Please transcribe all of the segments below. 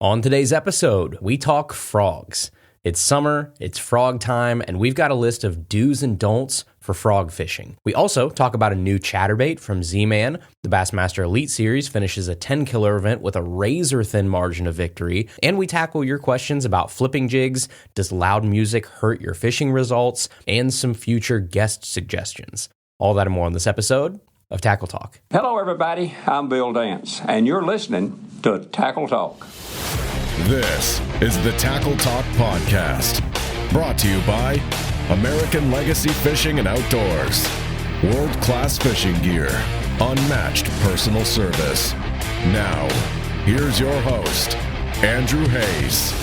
On today's episode, we talk frogs. It's summer, it's frog time, and we've got a list of do's and don'ts for frog fishing. We also talk about a new chatterbait from Zman. The Bassmaster Elite Series finishes a Tenkiller event with a razor-thin margin of victory, and we tackle your questions about flipping jigs, does loud music hurt your fishing results, and some future guest suggestions. All that and more on this episode of Tackle Talk. Hello, everybody. I'm Bill Dance, and you're listening to Tackle Talk. This is the Tackle Talk Podcast, brought to you by American Legacy Fishing and Outdoors. World-class fishing gear, unmatched personal service. Now, here's your host, Andrew Hayes.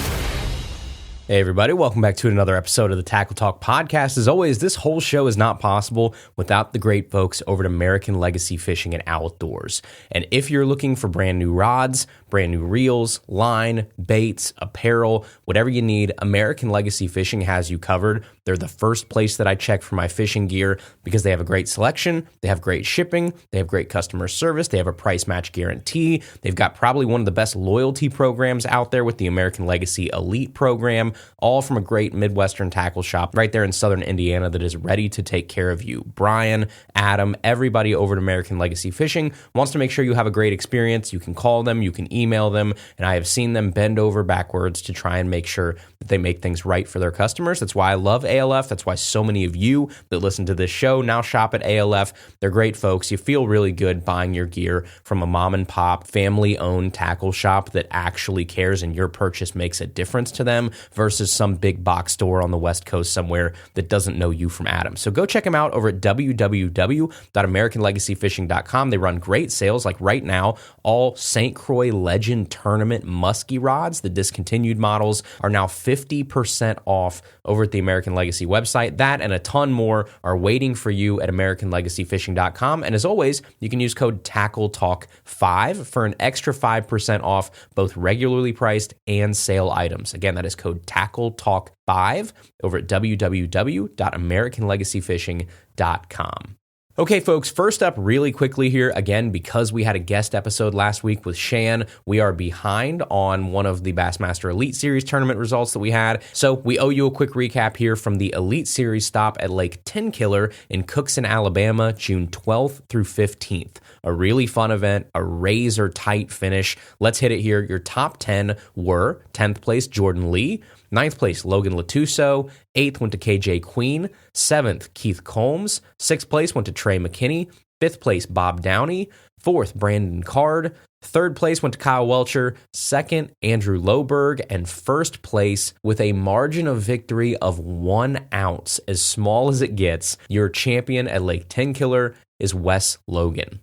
Hey everybody, welcome back to another episode of the Tackle Talk Podcast. As always, this whole show is not possible without the great folks over at American Legacy Fishing and Outdoors. And if you're looking for brand new rods, brand new reels, line, baits, apparel, whatever you need, American Legacy Fishing has you covered. They're the first place that I check for my fishing gear because they have a great selection, they have great shipping, they have great customer service, they have a price match guarantee, they've got probably one of the best loyalty programs out there with the American Legacy Elite program, all from a great Midwestern tackle shop right there in Southern Indiana that is ready to take care of you. Brian, Adam, everybody over at American Legacy Fishing wants to make sure you have a great experience. You can call them, you can email them, and I have seen them bend over backwards to try and make sure that they make things right for their customers. That's why I love ALF. That's why so many of you that listen to this show now shop at ALF. They're great folks. You feel really good buying your gear from a mom and pop, family-owned tackle shop that actually cares and your purchase makes a difference to them versus some big box store on the West Coast somewhere that doesn't know you from Adam. So go check them out over at www.americanlegacyfishing.com. They run great sales. Like right now, all St. Croix Legend Tournament musky rods, the discontinued models, are now 50% off over at the American Legacy website. That and a ton more are waiting for you at americanlegacyfishing.com. And as always, you can use code TACKLETALK5 for an extra 5% off both regularly priced and sale items. Again, that is code TACKLETALK5 over at www.americanlegacyfishing.com. Okay, folks, first up really quickly here, again, because we had a guest episode last week with Shan, we are behind on one of the Bassmaster Elite Series tournament results that we had. So we owe you a quick recap here from the Elite Series stop at Lake Tenkiller in Cookson, Alabama, June 12th through 15th. A really fun event, a razor-tight finish. Let's hit it here. Your top 10 were 10th place, Jordan Lee. 9th place, Logan Latuso. 8th went to KJ Queen. 7th, Keith Combs. 6th place went to Trey McKinney. 5th place, Bob Downey. 4th, Brandon Card. 3rd place went to Kyle Welcher. 2nd, Andrew Loberg. And 1st place, with a margin of victory of 1 ounce, as small as it gets, your champion at Lake Tenkiller is Wes Logan.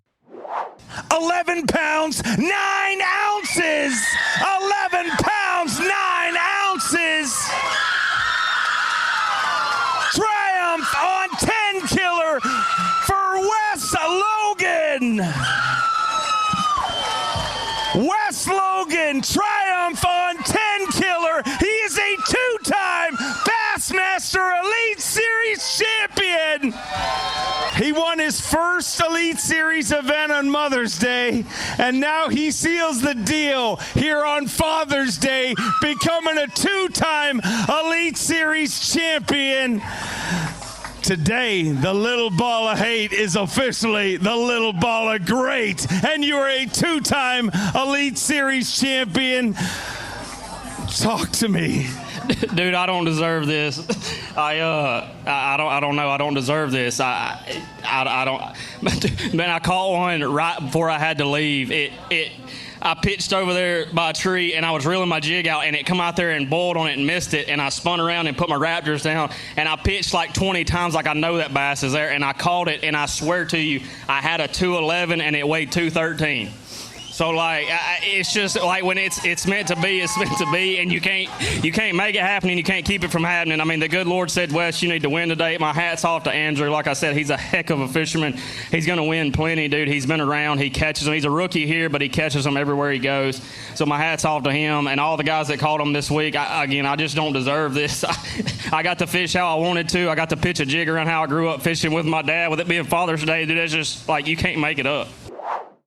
11 pounds, 9 ounces! 11 pounds, 9 ounces! Triumph on Tenkiller for Wes Logan! Wes Logan, triumph on Tenkiller. He is a two-time Bassmaster Elite Series champion. He won his first Elite Series event on Mother's Day, and now he seals the deal here on Father's Day, becoming a two-time Elite Series champion. Today, the little ball of hate is officially the little ball of great, and you're a two-time Elite Series champion. Talk to me. Dude, I don't deserve this. I don't know. I don't deserve this. I don't. Man, I caught one right before I had to leave. I pitched over there by a tree, and I was reeling my jig out, and it come out there and boiled on it and missed it, and I spun around and put my raptors down, and I pitched like 20 times like I know that bass is there, and I caught it, and I swear to you, I had a 211, and it weighed 213. So, like, it's just, like, when it's meant to be, it's meant to be, and you can't make it happen, and you can't keep it from happening. I mean, the good Lord said, Wes, you need to win today. My hat's off to Andrew. Like I said, he's a heck of a fisherman. He's going to win plenty, dude. He's been around. He catches them. He's a rookie here, but he catches them everywhere he goes. So my hat's off to him and all the guys that caught him this week. I just don't deserve this. I got to fish how I wanted to. I got to pitch a jig around how I grew up fishing with my dad. With it being Father's Day, dude, that's just, like, you can't make it up.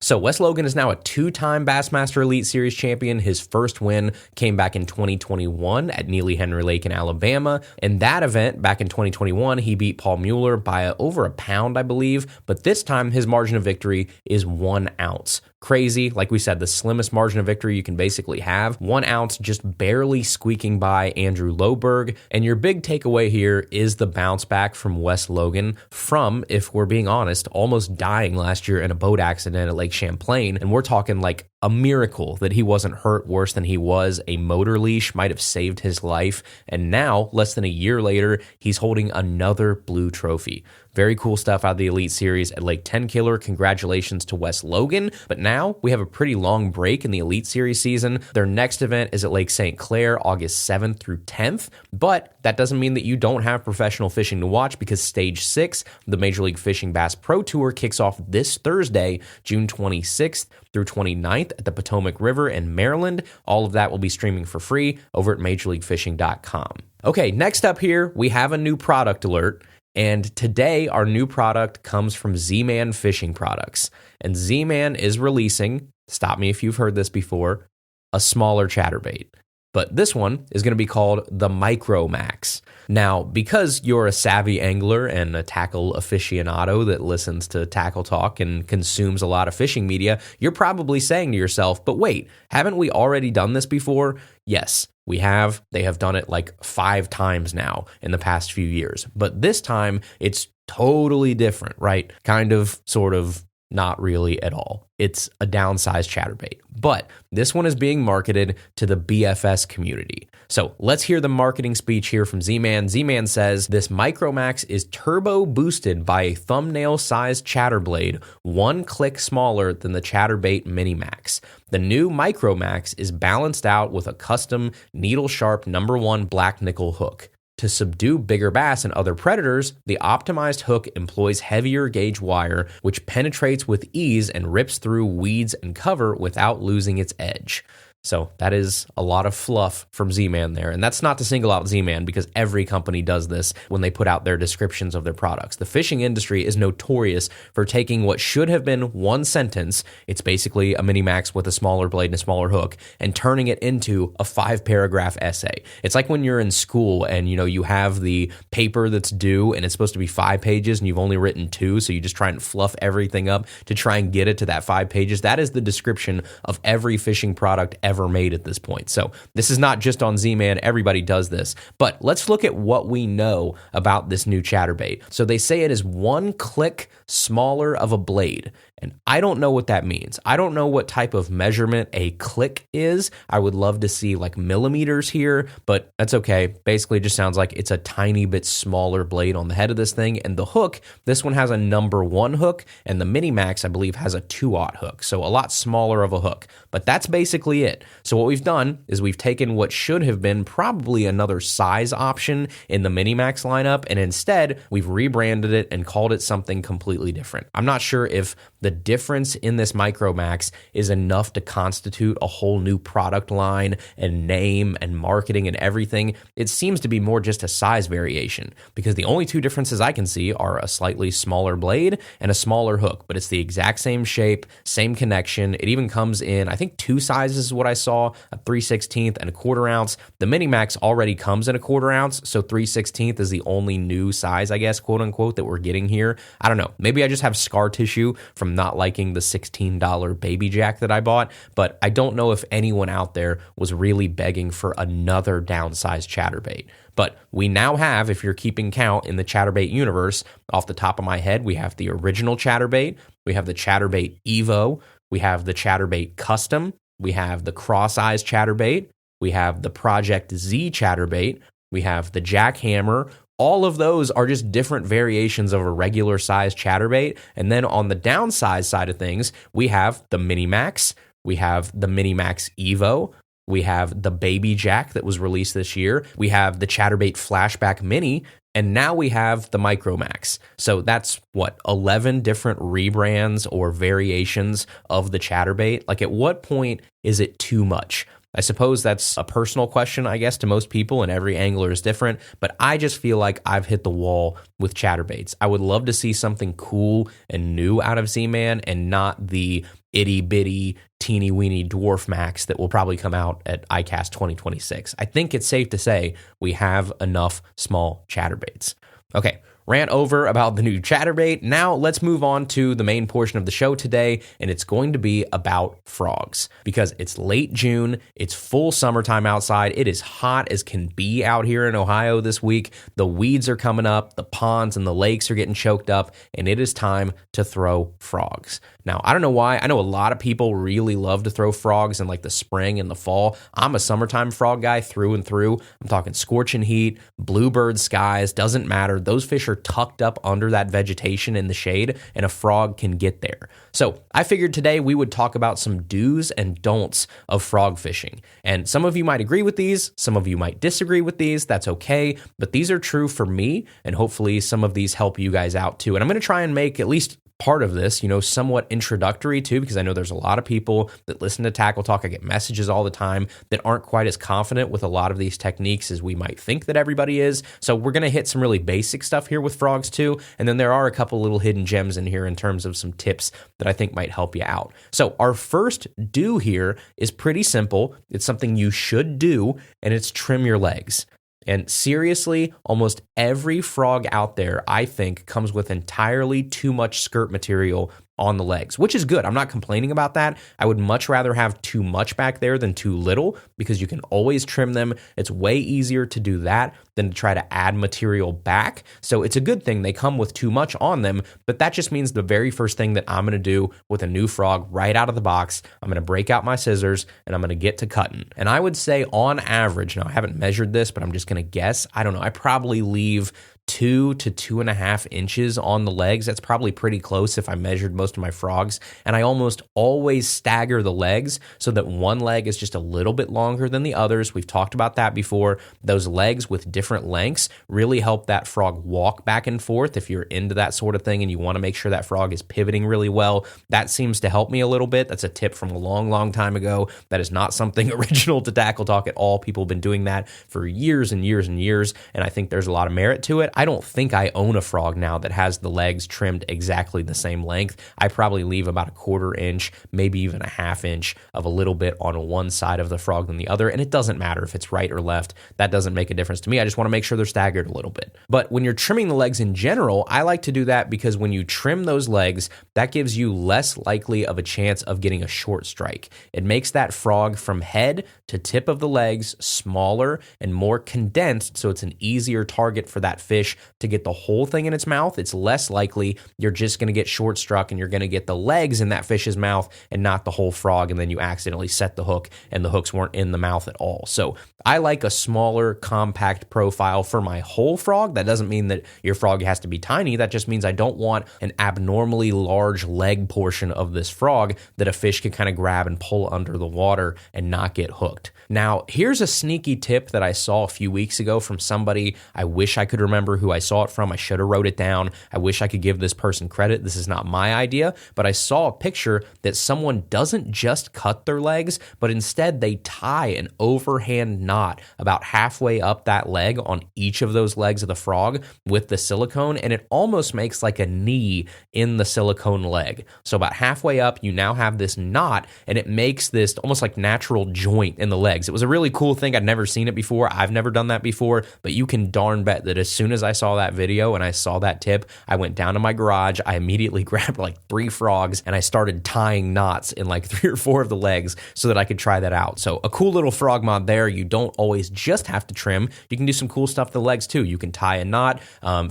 So Wes Logan is now a 2-time Bassmaster Elite Series champion. His first win came back in 2021 at Neely Henry Lake in Alabama. In that event, back in 2021, he beat Paul Mueller by over a pound, I believe. But this time, his margin of victory is 1 ounce. Crazy. Like we said, the slimmest margin of victory you can basically have. 1 ounce just barely squeaking by Andrew Loberg. And your big takeaway here is the bounce back from Wes Logan from, if we're being honest, almost dying last year in a boat accident at Lake Champlain. And we're talking like a miracle that he wasn't hurt worse than he was. A motor leash might have saved his life. And now, less than a year later, he's holding another blue trophy. Very cool stuff out of the Elite Series at Lake Tenkiller. Congratulations to Wes Logan. But now we have a pretty long break in the Elite Series season. Their next event is at Lake St. Clair, August 7th through 10th. But that doesn't mean that you don't have professional fishing to watch, because Stage 6, the Major League Fishing Bass Pro Tour, kicks off this Thursday, June 26th through 29th at the Potomac River in Maryland. All of that will be streaming for free over at MajorLeagueFishing.com. Okay, next up here, we have a new product alert. And today, our new product comes from Zman Fishing Products. And Zman is releasing, stop me if you've heard this before, a smaller chatterbait. But this one is going to be called the Micro Max. Now, because you're a savvy angler and a tackle aficionado that listens to Tackle Talk and consumes a lot of fishing media, you're probably saying to yourself, but wait, haven't we already done this before? Yes, we have. They have done it like 5 times now in the past few years. But this time, it's totally different, right? Kind of, sort of, not really at all. It's a downsized chatterbait. But this one is being marketed to the BFS community. So let's hear the marketing speech here from Zman. Zman says, this Micromax is turbo boosted by a thumbnail-sized chatterblade, 1 click smaller than the Chatterbait Minimax. The new Micromax is balanced out with a custom needle-sharp number 1 black nickel hook. To subdue bigger bass and other predators, the optimized hook employs heavier gauge wire, which penetrates with ease and rips through weeds and cover without losing its edge. So that is a lot of fluff from Zman there. And that's not to single out Zman, because every company does this when they put out their descriptions of their products. The fishing industry is notorious for taking what should have been 1 sentence, it's basically a Minimax with a smaller blade and a smaller hook, and turning it into a 5-paragraph essay. It's like when you're in school and you have the paper that's due and it's supposed to be 5 pages and you've only written 2, so you just try and fluff everything up to try and get it to that 5 pages. That is the description of every fishing product ever made at this point. So this is not just on Zman, everybody does this. But let's look at what we know about this new chatterbait. So they say it is 1 click smaller of a blade. And I don't know what that means. I don't know what type of measurement a click is. I would love to see like millimeters here, but that's okay. Basically, it just sounds like it's a tiny bit smaller blade on the head of this thing. And the hook, this one has a number 1 hook, and the Minimax, I believe, has a 2/0 hook. So a lot smaller of a hook. But that's basically it. So what we've done is we've taken what should have been probably another size option in the Minimax lineup, and instead we've rebranded it and called it something completely different. I'm not sure if the difference in this Micromax is enough to constitute a whole new product line and name and marketing and everything. It seems to be more just a size variation, because the only 2 differences I can see are a slightly smaller blade and a smaller hook, but it's the exact same shape, same connection. It even comes in, I think, 2 sizes is what I saw, a 3/16 and a 1/4 ounce. The Minimax already comes in a 1/4 ounce, so 3/16 is the only new size, I guess, quote unquote, that we're getting here. I don't know. Maybe I just have scar tissue from not liking the $16 baby jack that I bought, but I don't know if anyone out there was really begging for another downsized chatterbait. But we now have, if you're keeping count in the chatterbait universe, off the top of my head, we have the original chatterbait, we have the chatterbait Evo, we have the chatterbait Custom, we have the cross-eyes chatterbait, we have the Project Z chatterbait, we have the jackhammer. All of those are just different variations of a regular size chatterbait. And then on the downsize side of things, we have the Minimax, we have the Minimax Evo, we have the Baby Jack that was released this year, we have the Chatterbait Flashback Mini, and now we have the Micromax. So that's, 11 different rebrands or variations of the chatterbait? Like, at what point is it too much? I suppose that's a personal question, I guess, to most people, and every angler is different, but I just feel like I've hit the wall with chatterbaits. I would love to see something cool and new out of Zman and not the itty bitty, teeny weeny dwarf max that will probably come out at ICAST 2026. I think it's safe to say we have enough small chatterbaits. Okay, rant over about the new chatterbait. Now let's move on to the main portion of the show today, and it's going to be about frogs because it's late June, it's full summertime outside, it is hot as can be out here in Ohio this week. The weeds are coming up, the ponds and the lakes are getting choked up, and it is time to throw frogs. Now, I don't know why. I know a lot of people really love to throw frogs in like the spring and the fall. I'm a summertime frog guy through and through. I'm talking scorching heat, bluebird skies, doesn't matter. Those fish are tucked up under that vegetation in the shade, and a frog can get there. So I figured today we would talk about some do's and don'ts of frog fishing. And some of you might agree with these, some of you might disagree with these. That's okay, but these are true for me, and hopefully some of these help you guys out too. And I'm going to try and make at least part of this, somewhat introductory too, because I know there's a lot of people that listen to Tackle Talk. I get messages all the time that aren't quite as confident with a lot of these techniques as we might think that everybody is. So we're going to hit some really basic stuff here with frogs too. And then there are a couple little hidden gems in here in terms of some tips that I think might help you out. So our first do here is pretty simple. It's something you should do, and it's trim your legs. And seriously, almost every frog out there, I think, comes with entirely too much skirt material on the legs, which is good. I'm not complaining about that. I would much rather have too much back there than too little because you can always trim them. It's way easier to do that than to try to add material back. So it's a good thing they come with too much on them, but that just means the very first thing that I'm going to do with a new frog right out of the box, I'm going to break out my scissors and I'm going to get to cutting. And I would say on average, now I haven't measured this, but I'm just going to guess, I don't know, I probably leave 2 to 2.5 inches on the legs. That's probably pretty close if I measured most of my frogs. And I almost always stagger the legs so that one leg is just a little bit longer than the others. We've talked about that before. Those legs with different lengths really help that frog walk back and forth. If you're into that sort of thing and you want to make sure that frog is pivoting really well, that seems to help me a little bit. That's a tip from a long, long time ago. That is not something original to Tackle Talk at all. People have been doing that for years and years and years, and I think there's a lot of merit to it. I don't think I own a frog now that has the legs trimmed exactly the same length. I probably leave about 1/4 inch, maybe even 1/2 inch of a little bit on one side of the frog than the other, and it doesn't matter if it's right or left. That doesn't make a difference to me. I just want to make sure they're staggered a little bit. But when you're trimming the legs in general, I like to do that because when you trim those legs, that gives you less likely of a chance of getting a short strike. It makes that frog from head to tip of the legs smaller and more condensed, so it's an easier target for that fish to get the whole thing in its mouth. It's less likely you're just going to get short struck and you're going to get the legs in that fish's mouth and not the whole frog, and then you accidentally set the hook and the hooks weren't in the mouth at all. So I like a smaller, compact profile for my whole frog. That doesn't mean that your frog has to be tiny. That just means I don't want an abnormally large leg portion of this frog that a fish can kind of grab and pull under the water and not get hooked. Now, here's a sneaky tip that I saw a few weeks ago from somebody. I wish I could remember who I saw it from. I should have wrote it down. I wish I could give this person credit. This is not my idea, but I saw a picture that someone doesn't just cut their legs, but instead they tie an overhand knot about halfway up that leg on each of those legs of the frog with the silicone, and it almost makes like a knee in the silicone leg. So about halfway up, you now have this knot, and it makes this almost like natural joint in the legs. It was a really cool thing. I'd never seen it before. I've never done that before, but you can darn bet that as soon as I saw that video and I saw that tip, I went down to my garage. I immediately grabbed like 3 frogs and I started tying knots in like 3 or 4 of the legs so that I could try that out. So a cool little frog mod there. You don't always just have to trim. You can do some cool stuff to the legs too. You can tie a knot.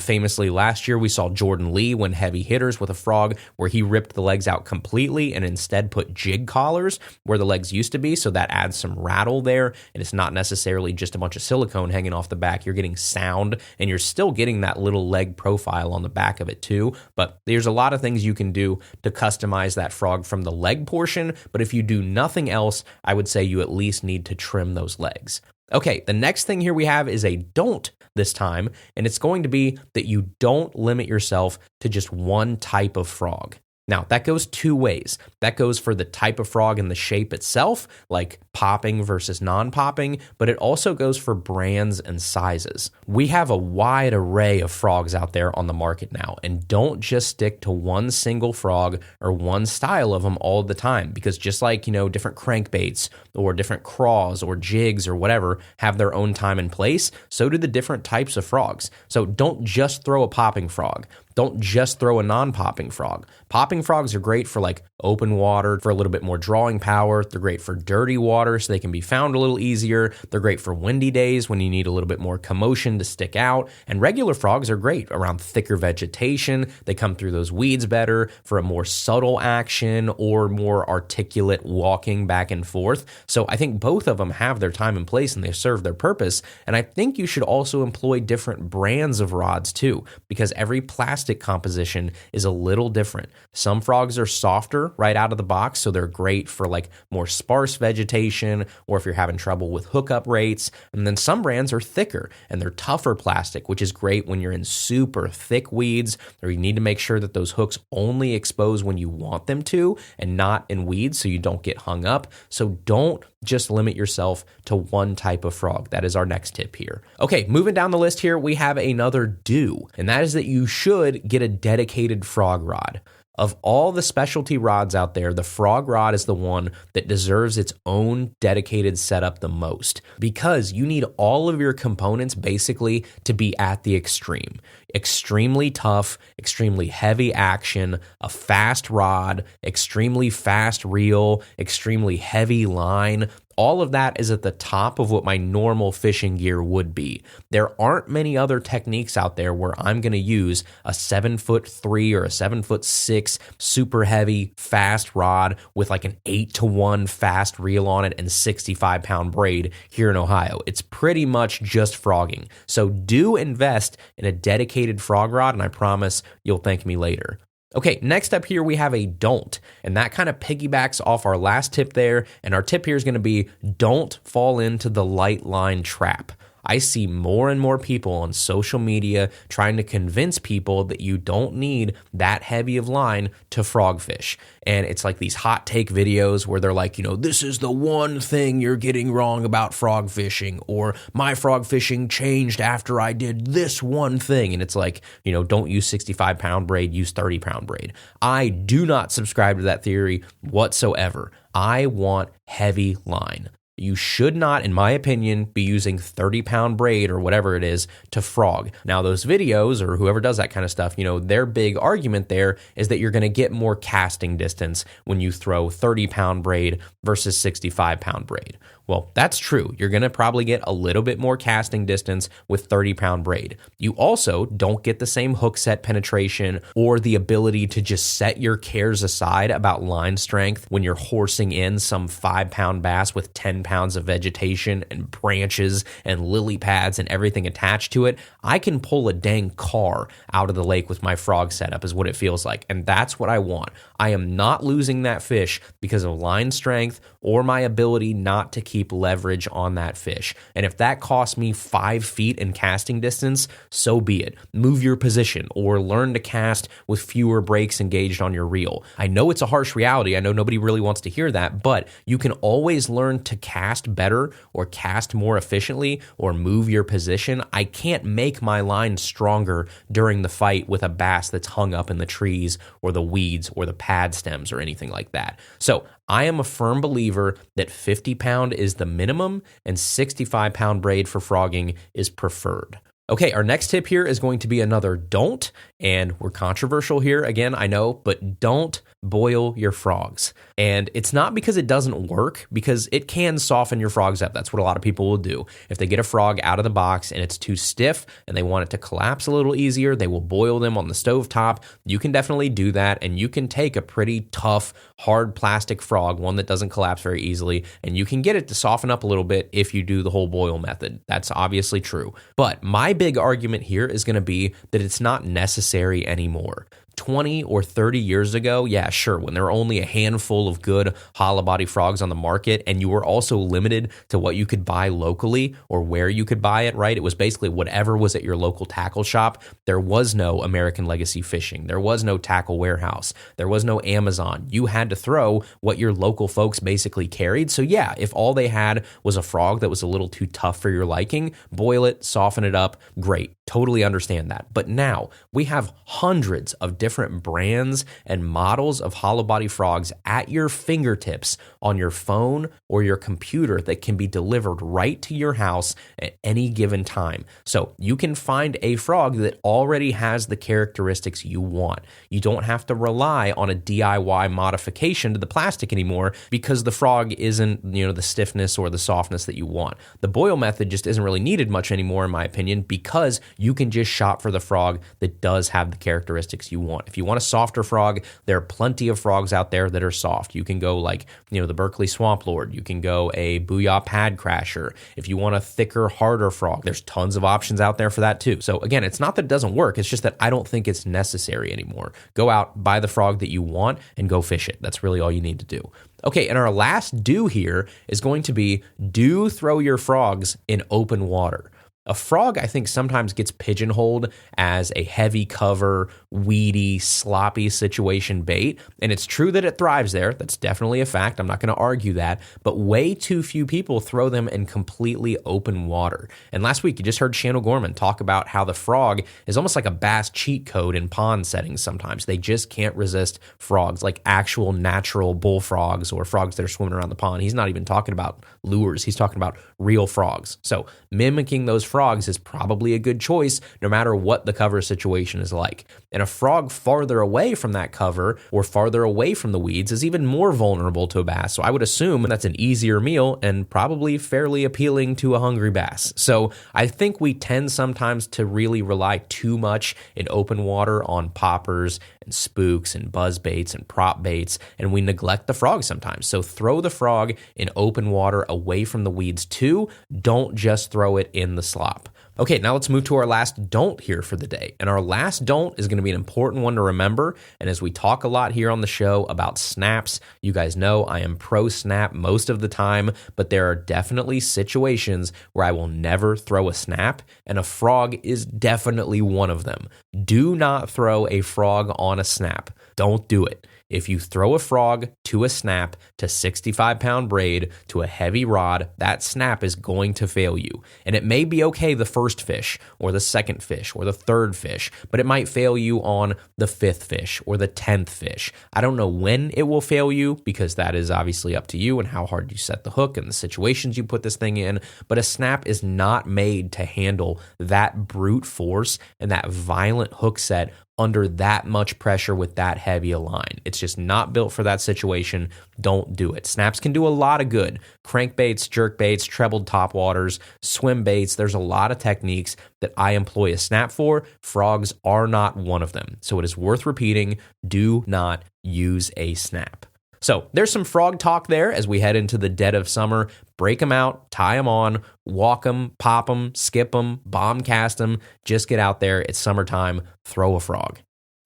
Famously last year, we saw Jordan Lee win heavy hitters with a frog where he ripped the legs out completely and instead put jig collars where the legs used to be. So that adds some rattle there. And it's not necessarily just a bunch of silicone hanging off the back. You're getting sound and you're still getting that little leg profile on the back of it too. But there's a lot of things you can do to customize that frog from the leg portion. But if you do nothing else, I would say you at least need to trim those legs. Okay, the next thing here we have is a don't this time, and it's going to be that you don't limit yourself to just one type of frog. Now, that goes two ways. That goes for the type of frog and the shape itself, like popping versus non-popping, but it also goes for brands and sizes. We have a wide array of frogs out there on the market now, and don't just stick to one single frog or one style of them all the time, because just like, different crankbaits or different craws or jigs or whatever have their own time and place, so do the different types of frogs. So don't just throw a popping frog. Don't just throw a non-popping frog. Popping frogs are great for like open water for a little bit more drawing power. They're great for dirty water so they can be found a little easier. They're great for windy days when you need a little bit more commotion to stick out. And regular frogs are great around thicker vegetation. They come through those weeds better for a more subtle action or more articulate walking back and forth. So I think both of them have their time and place and they serve their purpose. And I think you should also employ different brands of rods too, because every plastic composition is a little different. Some frogs are softer right out of the box, so they're great for like more sparse vegetation or if you're having trouble with hookup rates. And then some brands are thicker and they're tougher plastic, which is great when you're in super thick weeds or you need to make sure that those hooks only expose when you want them to and not in weeds so you don't get hung up. So don't just limit yourself to one type of frog. That is our next tip here. Okay, moving down the list here, we have another do, and that is that you should get a dedicated frog rod. Of all the specialty rods out there, the frog rod is the one that deserves its own dedicated setup the most, because you need all of your components basically to be at the extreme. Extremely tough, extremely heavy action, a fast rod, extremely fast reel, extremely heavy line. All of that is at the top of what my normal fishing gear would be. There aren't many other techniques out there where I'm going to use a 7'3" or a 7'6" super heavy fast rod with like an 8-to-1 fast reel on it and 65-pound braid here in Ohio. It's pretty much just frogging. So do invest in a dedicated frog rod, and I promise you'll thank me later. Okay, next up here we have a don't, and that kind of piggybacks off our last tip there, and our tip here is going to be don't fall into the light line trap. I see more and more people on social media trying to convince people that you don't need that heavy of line to frog fish. And it's like these hot take videos where they're like, this is the one thing you're getting wrong about frog fishing, or my frog fishing changed after I did this one thing. And it's like, don't use 65-pound braid, use 30-pound braid. I do not subscribe to that theory whatsoever. I want heavy line. You should not, in my opinion, be using 30-pound braid or whatever it is to frog. Now, those videos or whoever does that kind of stuff, their big argument there is that you're going to get more casting distance when you throw 30-pound braid versus 65-pound braid. Well, that's true. You're going to probably get a little bit more casting distance with 30-pound braid. You also don't get the same hook set penetration or the ability to just set your cares aside about line strength when you're horsing in some 5-pound bass with 10 pounds of vegetation and branches and lily pads and everything attached to it. I can pull a dang car out of the lake with my frog setup is what it feels like, and that's what I want. I am not losing that fish because of line strength or my ability not to keep leverage on that fish. And if that costs me 5 feet in casting distance, so be it. Move your position or learn to cast with fewer breaks engaged on your reel. I know it's a harsh reality. I know nobody really wants to hear that, but you can always learn to cast better or cast more efficiently or move your position. I can't make my line stronger during the fight with a bass that's hung up in the trees or the weeds or the pad stems or anything like that. So I am a firm believer that 50-pound is the minimum and 65-pound braid for frogging is preferred. Okay, our next tip here is going to be another don't, and we're controversial here again, I know, but don't boil your frogs. And it's not because it doesn't work, because it can soften your frogs up. That's what a lot of people will do. If they get a frog out of the box and it's too stiff and they want it to collapse a little easier, they will boil them on the stovetop. You can definitely do that, and you can take a pretty tough, hard plastic frog, one that doesn't collapse very easily, and you can get it to soften up a little bit if you do the whole boil method. That's obviously true. But my big argument here is going to be that it's not necessary anymore. 20 or 30 years ago, yeah, sure, when there were only a handful of good hollow body frogs on the market and you were also limited to what you could buy locally or where you could buy it, right? It was basically whatever was at your local tackle shop. There was no American Legacy Fishing. There was no Tackle Warehouse. There was no Amazon. You had to throw what your local folks basically carried. So yeah, if all they had was a frog that was a little too tough for your liking, boil it, soften it up, great. Totally understand that. But now we have hundreds of different brands and models of hollow body frogs at your fingertips on your phone or your computer that can be delivered right to your house at any given time. So you can find a frog that already has the characteristics you want. You don't have to rely on a DIY modification to the plastic anymore because the frog isn't, the stiffness or the softness that you want. The boil method just isn't really needed much anymore, in my opinion, because you can just shop for the frog that does have the characteristics you want. If you want a softer frog, there are plenty of frogs out there that are soft. You can go like, the Berkeley Swamp Lord. You can go a Booyah Pad Crasher. If you want a thicker, harder frog, there's tons of options out there for that too. So again, it's not that it doesn't work. It's just that I don't think it's necessary anymore. Go out, buy the frog that you want, and go fish it. That's really all you need to do. Okay, and our last do here is going to be do throw your frogs in open water. A frog, I think, sometimes gets pigeonholed as a heavy cover, weedy, sloppy situation bait. And it's true that it thrives there. That's definitely a fact. I'm not going to argue that. But way too few people throw them in completely open water. And last week, you just heard Shannon Gorman talk about how the frog is almost like a bass cheat code in pond settings sometimes. They just can't resist frogs, like actual natural bullfrogs or frogs that are swimming around the pond. He's not even talking about lures. He's talking about real frogs. So mimicking those frogs is probably a good choice no matter what the cover situation is like. And a frog farther away from that cover or farther away from the weeds is even more vulnerable to a bass. So I would assume that's an easier meal and probably fairly appealing to a hungry bass. So I think we tend sometimes to really rely too much in open water on poppers and spooks and buzz baits and prop baits, and we neglect the frog sometimes. So throw the frog in open water away from the weeds too. Don't just throw it in the slop. Okay, now let's move to our last don't here for the day. And our last don't is going to be an important one to remember. And as we talk a lot here on the show about snaps, you guys know I am pro snap most of the time, but there are definitely situations where I will never throw a snap, and a frog is definitely one of them. Do not throw a frog on a snap. Don't do it. If you throw a frog to a snap, to 65-pound braid, to a heavy rod, that snap is going to fail you. And it may be okay the first fish, or the second fish, or the third fish, but it might fail you on the fifth fish, or the 10th fish. I don't know when it will fail you, because that is obviously up to you and how hard you set the hook and the situations you put this thing in, but a snap is not made to handle that brute force and that violent hook set under that much pressure with that heavy a line. It's just not built for that situation. Don't do it. Snaps can do a lot of good. Crankbaits, jerkbaits, trebled topwaters, swim baits. There's a lot of techniques that I employ a snap for. Frogs are not one of them. So it is worth repeating. Do not use a snap. So there's some frog talk there as we head into the dead of summer. Break them out, tie them on, walk them, pop them, skip them, bomb cast them. Just get out there. It's summertime. Throw a frog.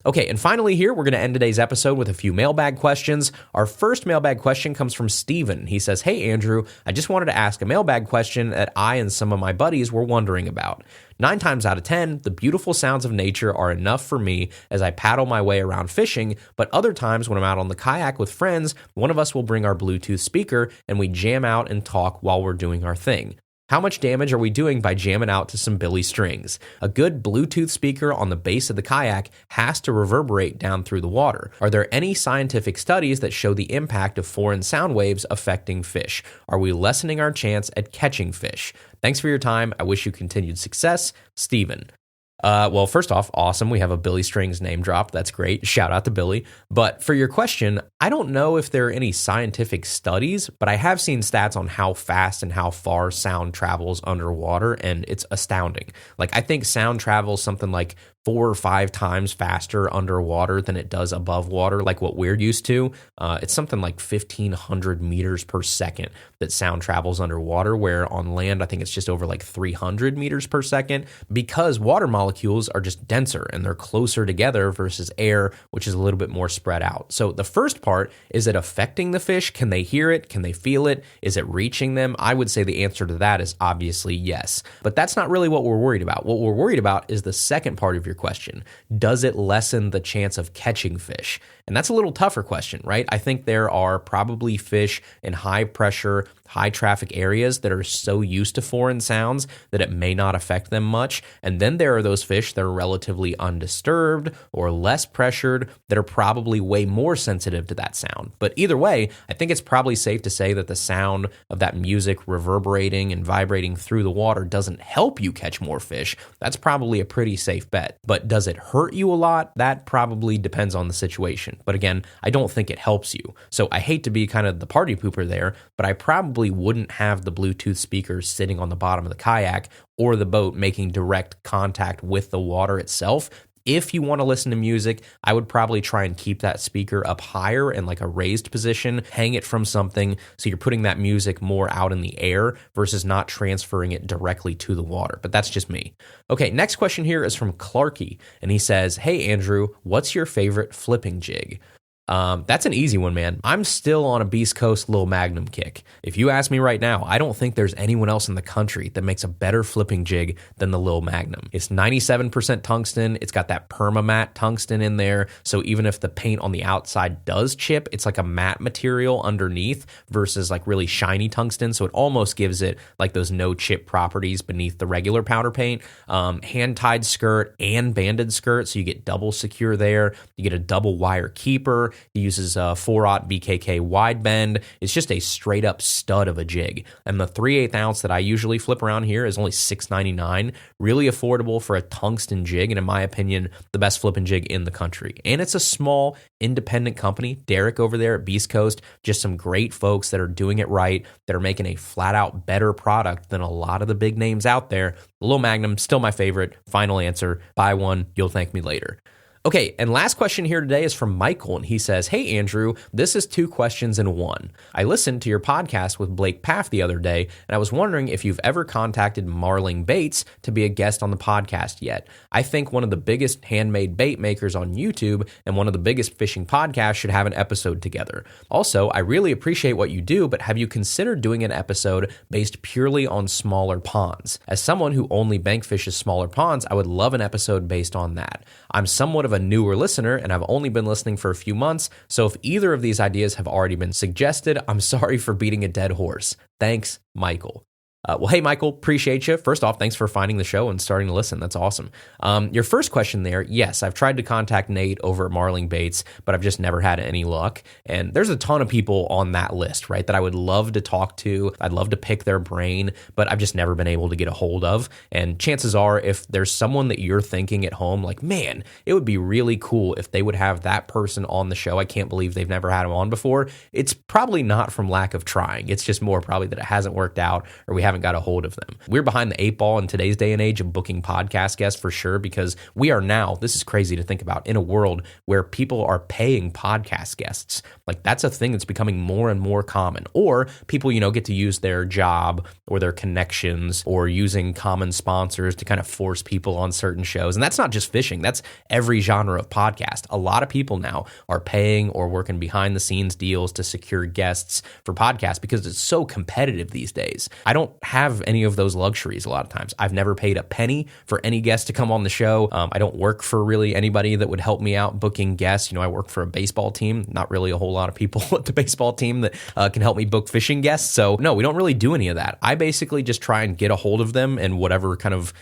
Okay, and finally here, we're going to end today's episode with a few mailbag questions. Our first mailbag question comes from Steven. He says, "Hey, Andrew, I just wanted to ask a mailbag question that I and some of my buddies were wondering about. 9 times out of 10, the beautiful sounds of nature are enough for me as I paddle my way around fishing, but other times when I'm out on the kayak with friends, one of us will bring our Bluetooth speaker and we jam out and talk while we're doing our thing. How much damage are we doing by jamming out to some Billy strings? A good Bluetooth speaker on the base of the kayak has to reverberate down through the water. Are there any scientific studies that show the impact of foreign sound waves affecting fish? Are we lessening our chance at catching fish? Thanks for your time. I wish you continued success, Steven." Well, first off, awesome. We have a Billy Strings name drop. That's great. Shout out to Billy. But for your question, I don't know if there are any scientific studies, but I have seen stats on how fast and how far sound travels underwater, and it's astounding. Like, I think sound travels something like 4 or 5 times faster underwater than it does above water, like what we're used to. It's something like 1,500 meters per second that sound travels underwater, where on land, I think it's just over like 300 meters per second, because water molecules molecules are just denser and they're closer together versus air, which is a little bit more spread out. So the first part, is it affecting the fish? Can they hear it? Can they feel it? Is it reaching them? I would say the answer to that is obviously yes. But that's not really what we're worried about. What we're worried about is the second part of your question. Does it lessen the chance of catching fish? And that's a little tougher question, right? I think there are probably fish in high pressure, high traffic areas that are so used to foreign sounds that it may not affect them much. And then there are those fish that are relatively undisturbed or less pressured that are probably way more sensitive to that sound. But either way, I think it's probably safe to say that the sound of that music reverberating and vibrating through the water doesn't help you catch more fish. That's probably a pretty safe bet. But does it hurt you a lot? That probably depends on the situation. But again, I don't think it helps you. So I hate to be kind of the party pooper there, but I probably wouldn't have the Bluetooth speakers sitting on the bottom of the kayak or the boat making direct contact with the water itself. If you want to listen to music, I would probably try and keep that speaker up higher in like a raised position, hang it from something so you're putting that music more out in the air versus not transferring it directly to the water. But that's just me. Okay, next question here is from Clarky, and he says, "Hey Andrew, what's your favorite flipping jig?" That's an easy one, man. I'm still on a Beast Coast Lil Magnum kick. If you ask me right now, I don't think there's anyone else in the country that makes a better flipping jig than the Lil Magnum. It's 97% tungsten. It's got that permamat tungsten in there. So even if the paint on the outside does chip, it's like a matte material underneath versus like really shiny tungsten. So it almost gives it like those no chip properties beneath the regular powder paint. Hand-tied skirt and banded skirt. So you get double secure there. You get a double wire keeper. He uses a 4/0 BKK wide bend. It's just a straight up stud of a jig. And the 3/8 ounce that I usually flip around here is only $6.99. Really affordable for a tungsten jig, and in my opinion, the best flipping jig in the country. And it's a small, independent company. Derek over there at Beast Coast, just some great folks that are doing it right, that are making a flat out better product than a lot of the big names out there. The Lil Magnum, still my favorite. Final answer, buy one, you'll thank me later. Okay, and last question here today is from Michael, and he says, "Hey Andrew, this is 2 questions in one. I listened to your podcast with Blake Paff the other day, and I was wondering if you've ever contacted Marling Baits to be a guest on the podcast yet. I think one of the biggest handmade bait makers on YouTube and one of the biggest fishing podcasts should have an episode together. Also, I really appreciate what you do, but have you considered doing an episode based purely on smaller ponds? As someone who only bank fishes smaller ponds, I would love an episode based on that. I'm somewhat of a newer listener, and I've only been listening for a few months, so if either of these ideas have already been suggested, I'm sorry for beating a dead horse. Thanks, Michael." Well, hey, Michael, appreciate you. First off, thanks for finding the show and starting to listen. That's awesome. Your first question there, yes, I've tried to contact Nate over at Marling Baits, but I've just never had any luck. And there's a ton of people on that list, right, that I would love to talk to. I'd love to pick their brain, but I've just never been able to get a hold of. And chances are, if there's someone that you're thinking at home, like, man, it would be really cool if they would have that person on the show. I can't believe they've never had him on before. It's probably not from lack of trying. It's just more probably that it hasn't worked out or we haven't got a hold of them. We're behind the 8 ball in today's day and age of booking podcast guests for sure, because we are now, this is crazy to think about, in a world where people are paying podcast guests. Like, that's a thing that's becoming more and more common. Or people, get to use their job or their connections or using common sponsors to kind of force people on certain shows. And that's not just fishing. That's every genre of podcast. A lot of people now are paying or working behind the scenes deals to secure guests for podcasts because it's so competitive these days. I don't have any of those luxuries a lot of times. I've never paid a penny for any guest to come on the show. I don't work for really anybody that would help me out booking guests. I work for a baseball team. Not really a whole lot of people at the baseball team that can help me book fishing guests. So no, we don't really do any of that. I basically just try and get a hold of them in whatever kind of,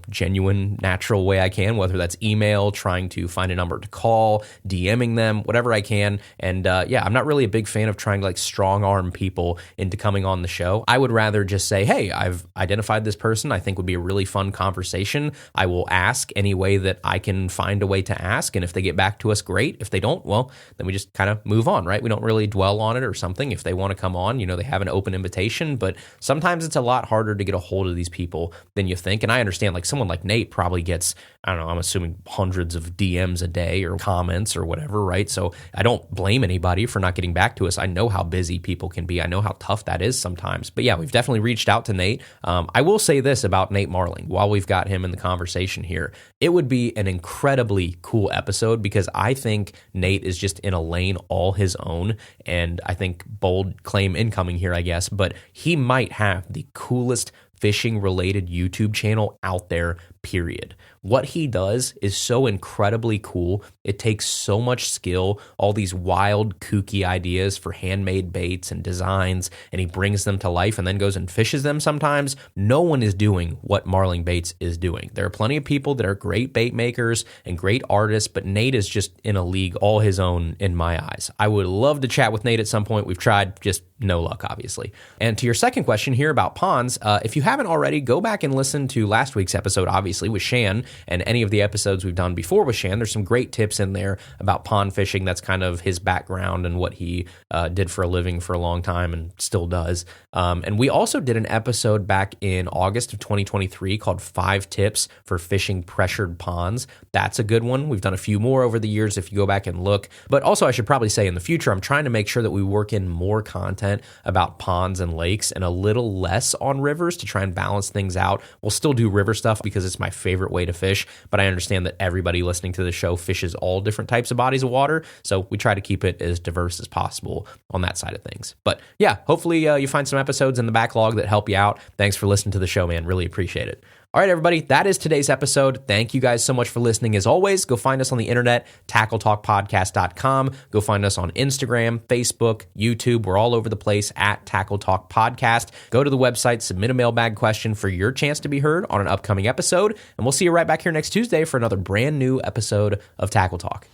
genuine, natural way I can, whether that's email, trying to find a number to call, DMing them, whatever I can. And I'm not really a big fan of trying to like strong arm people into coming on the show. I would rather just say, hey, I've identified this person I think would be a really fun conversation. I will ask any way that I can find a way to ask. And if they get back to us, great. If they don't, well, then we just kind of move on, right? We don't really dwell on it or something. If they want to come on, they have an open invitation, but sometimes it's a lot harder to get a hold of these people than you think. And I understand, like someone like Nate probably gets, I don't know, I'm assuming hundreds of DMs a day or comments or whatever, right? So I don't blame anybody for not getting back to us. I know how busy people can be. I know how tough that is sometimes. But yeah, we've definitely reached out out to Nate. I will say this about Nate Marling while we've got him in the conversation here. It would be an incredibly cool episode because I think Nate is just in a lane all his own, and I think bold claim incoming here, I guess, but he might have the coolest fishing-related YouTube channel out there, period. What he does is so incredibly cool. It takes so much skill, all these wild, kooky ideas for handmade baits and designs, and he brings them to life and then goes and fishes them sometimes. No one is doing what Marling Baits is doing. There are plenty of people that are great bait makers and great artists, but Nate is just in a league all his own in my eyes. I would love to chat with Nate at some point. We've tried, just no luck, obviously. And to your second question here about ponds, if you haven't already, go back and listen to last week's episode, obviously, with Shan, and any of the episodes we've done before with Shan. There's some great tips in there about pond fishing. That's kind of his background and what he did for a living for a long time and still does. And we also did an episode back in August of 2023 called 5 Tips for Fishing Pressured Ponds. That's a good one. We've done a few more over the years if you go back and look. But also, I should probably say in the future, I'm trying to make sure that we work in more content about ponds and lakes and a little less on rivers to try and balance things out. We'll still do river stuff because it's my favorite way to fish, but I understand that everybody listening to the show fishes all different types of bodies of water, so we try to keep it as diverse as possible on that side of things. But yeah, hopefully you find some episodes in the backlog that help you out. Thanks for listening to the show, man. Really appreciate it. All right, everybody, that is today's episode. Thank you guys so much for listening. As always, go find us on the internet, tackletalkpodcast.com. Go find us on Instagram, Facebook, YouTube. We're all over the place at Tackle Talk Podcast. Go to the website, submit a mailbag question for your chance to be heard on an upcoming episode, and we'll see you right back here next Tuesday for another brand new episode of Tackle Talk.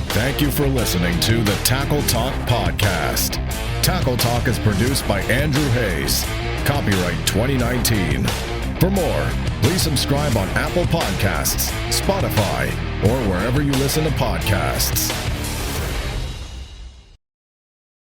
Thank you for listening to the Tackle Talk Podcast. Tackle Talk is produced by Andrew Hayes. Copyright 2019. For more, please subscribe on Apple Podcasts, Spotify, or wherever you listen to podcasts.